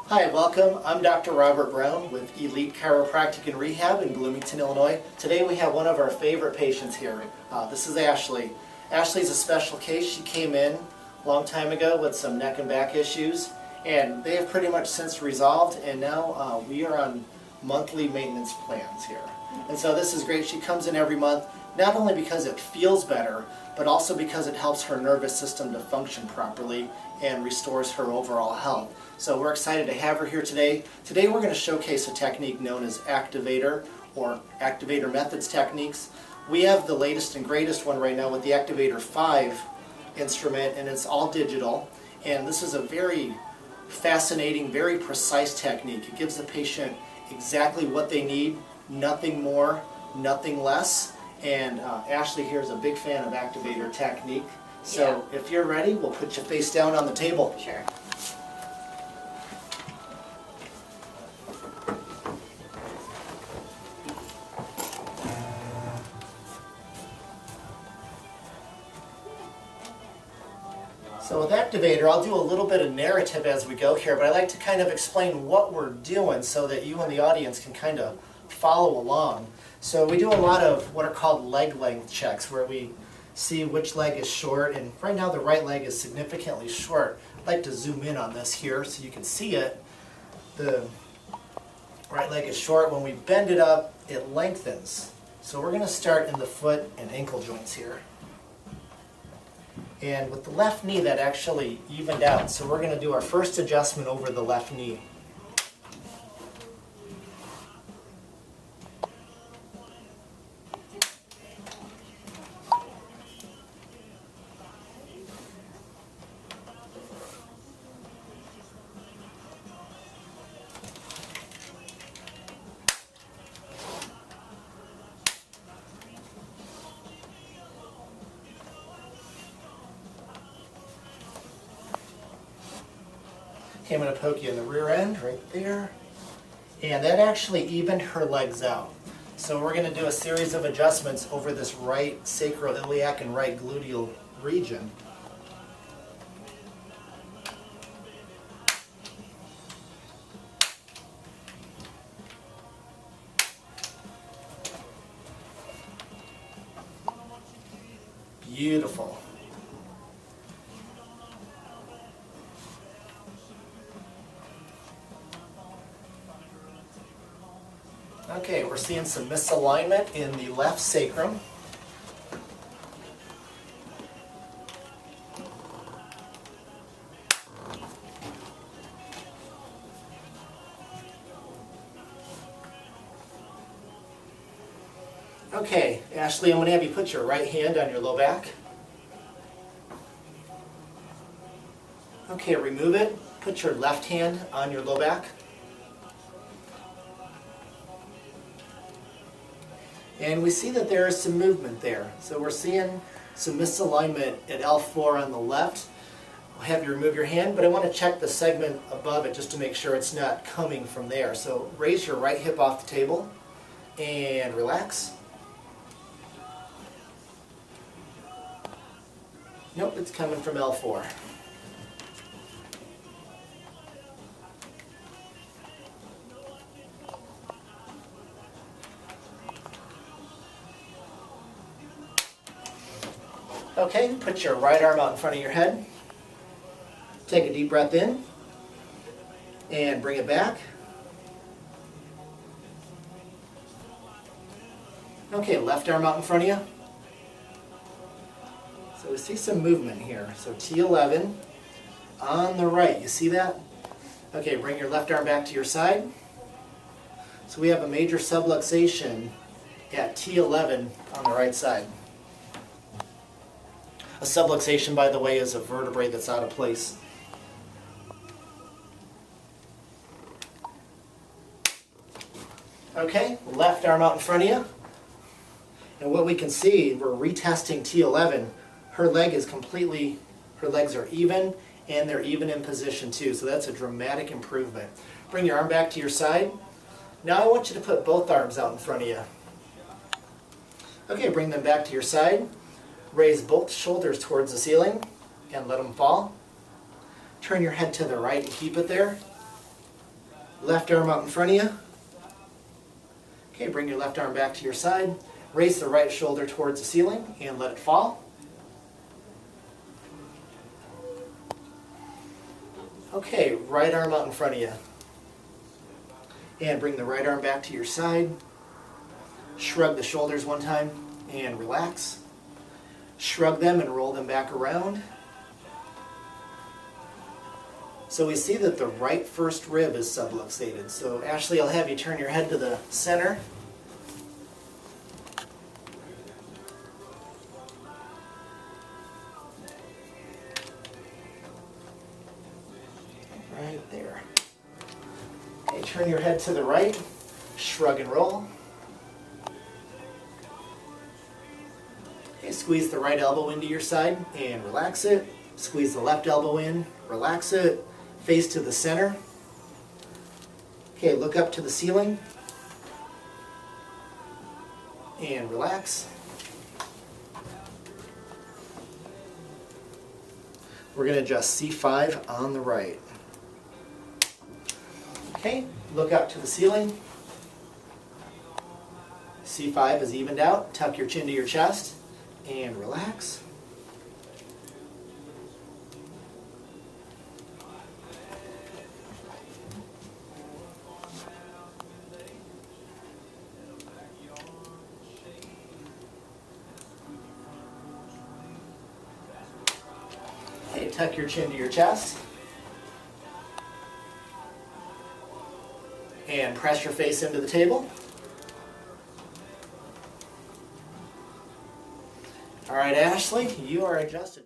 Hi, welcome. I'm Dr. Robert Brown with Elite Chiropractic and Rehab in Bloomington, Illinois. Today we have one of our favorite patients here. This is Ashley. Ashley's a special case. She came in a long time ago with some neck and back issues, and they have pretty much since resolved, and now we are on monthly maintenance plans here. And so this is great. She comes in every month, not only because it feels better, but also because it helps her nervous system to function properly and restores her overall health. So we're excited to have her here today. Today we're going to showcase a technique known as Activator or Activator Methods techniques. We have the latest and greatest one right now with the Activator 5 instrument, and it's all digital. And this is a very fascinating, very precise technique. It gives the patient exactly what they need, nothing more, nothing less. And Ashley here is a big fan of Activator technique. So if you're ready, we'll put you face down on the table. Sure. So with Activator, I'll do a little bit of narrative as we go here, but I like to kind of explain what we're doing so that you and the audience can kind of follow along. So we do a lot of what are called leg length checks, where we see which leg is short, and right now the right leg is significantly short. I'd like to zoom in on this here so you can see it. The right leg is short. When we bend it up, it lengthens. So we're going to start in the foot and ankle joints here. And with the left knee, that actually evened out. So we're going to do our first adjustment over the left knee. Okay, I'm going to poke you in the rear end right there. And that actually evened her legs out. So we're going to do a series of adjustments over this right sacroiliac and right gluteal region. Beautiful. Okay, we're seeing some misalignment in the left sacrum. Okay, Ashley, I'm going to have you put your right hand on your low back. Okay, remove it. Put your left hand on your low back. And we see that there is some movement there. So we're seeing some misalignment at L4 on the left. I'll have you remove your hand, but I want to check the segment above it just to make sure it's not coming from there. So raise your right hip off the table and relax. Nope, it's coming from L4. Okay, put your right arm out in front of your head. Take a deep breath in and bring it back. Okay, left arm out in front of you. So we see some movement here. So T11 on the right, you see that? Okay, bring your left arm back to your side. So we have a major subluxation at T11 on the right side. A subluxation, by the way, is a vertebrae that's out of place. Okay, left arm out in front of you. And what we can see, we're retesting T11. Her legs are even, and they're even in position too. So that's a dramatic improvement. Bring your arm back to your side. Now I want you to put both arms out in front of you. Okay, bring them back to your side. Raise both shoulders towards the ceiling and let them fall. Turn your head to the right and keep it there. Left arm out in front of you. Okay, bring your left arm back to your side. Raise the right shoulder towards the ceiling and let it fall. Okay, right arm out in front of you. And bring the right arm back to your side. Shrug the shoulders one time and relax. Shrug them and roll them back around. So we see that the right first rib is subluxated. So Ashley, I'll have you turn your head to the center. Right there. Okay, turn your head to the right. Shrug and roll. Okay, squeeze the right elbow into your side and relax it. Squeeze the left elbow in, relax it. Face to the center. Okay, look up to the ceiling and relax. We're going to adjust C5 on the right. Okay, look up to the ceiling. C5 is evened out. Tuck your chin to your chest and relax. Okay, tuck your chin to your chest. And press your face into the table. All right, Ashley, you are adjusted.